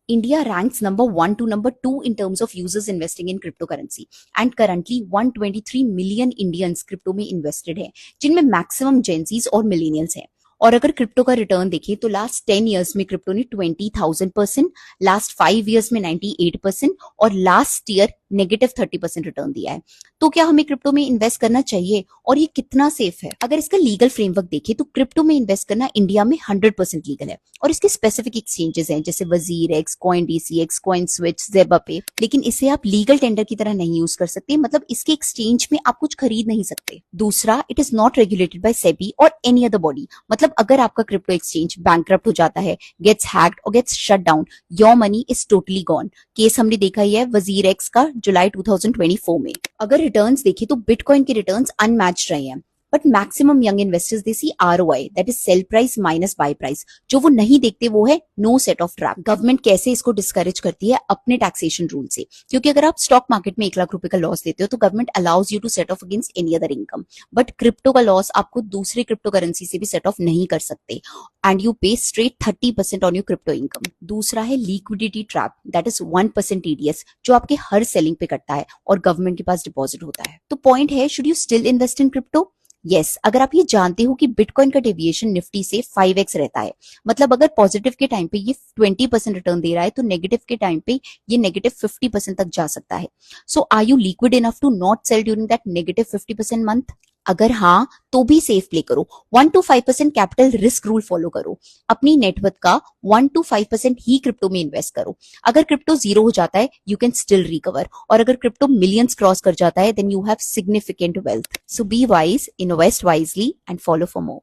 India ranks number 1 to number 2 in terms of users investing in cryptocurrency and currently 123 million Indians crypto में invested हैं, जिनमें maximum Gen Zs और millennials हैं। और अगर crypto का रिटर्न देखें तो लास्ट 10 इयर्स में क्रिप्टो ने 20,000%, लास्ट 5 इयर्स में 98% और लास्ट ईयर -30% रिटर्न दिया है। तो क्या हमें क्रिप्टो में इन्वेस्ट करना चाहिए और ये कितना सेफ है? अगर इसका लीगल फ्रेमवर्क देखें तो क्रिप्टो में इन्वेस्ट करना इंडिया में 100% लीगल है और इसके स्पेसिफिक एक्सचेंजेस हैं जैसे WazirX, CoinDCX, CoinSwitch, ZebPay. लेकिन इसे आप लीगल टेंडर की तरह नहीं यूज कर सकते, मतलब इसके एक्सचेंज में आप कुछ खरीद नहीं सकते। दूसरा, it is not regulated by SEBI और एनी अदर बॉडी। मतलब अगर आपका क्रिप्टो एक्सचेंज बैंकरप्ट हो जाता है, गेट्स हैक्ड और gets shut down, your money is totally gone. Case हमने देखा ही है वजीर एक्स का जुलाई 2024 में। अगर रिटर्न्स देखें तो बिटकॉइन के रिटर्न्स अनमैच्ड रहे हैं, but maximum young investors they see ROI, that is sell price minus buy price. जो वो नहीं देखते वो है no set off trap. Government कैसे इसको डिस्करेज करती है? अपने टैक्सेशन रूल से, क्योंकि अगर आप स्टॉक मार्केट में 1 लाख रुपए का लॉस देते हो तो government allows you to set off against any other income, but crypto का लॉस आपको दूसरे क्रिप्टो करेंसी से भी सेट ऑफ नहीं कर सकते एंड यू पे straight 30% on your crypto income. दूसरा है liquidity trap, that is 1% TDS जो आपके हर सेलिंग पे कटता है और गवर्नमेंट के पास डिपॉजिट होता है। तो पॉइंट है, should you still invest in crypto? Yes, अगर आप ये जानते हो कि बिटकॉइन का डेविएशन निफ्टी से 5x रहता है। मतलब अगर पॉजिटिव के टाइम पे ये 20% रिटर्न दे रहा है तो नेगेटिव के टाइम पे ये -50% तक जा सकता है। So are you liquid enough to not sell during that -50% month? अगर हाँ, तो भी सेफ प्ले करो। 1 to 5% capital risk rule follow करो। अपनी नेटवर्थ का 1 to 5% ही क्रिप्टो में इन्वेस्ट करो। अगर क्रिप्टो 0 हो जाता है यू कैन स्टिल रिकवर, और अगर क्रिप्टो मिलियंस क्रॉस कर जाता है then you have significant wealth. So be wise, invest wisely and follow for more.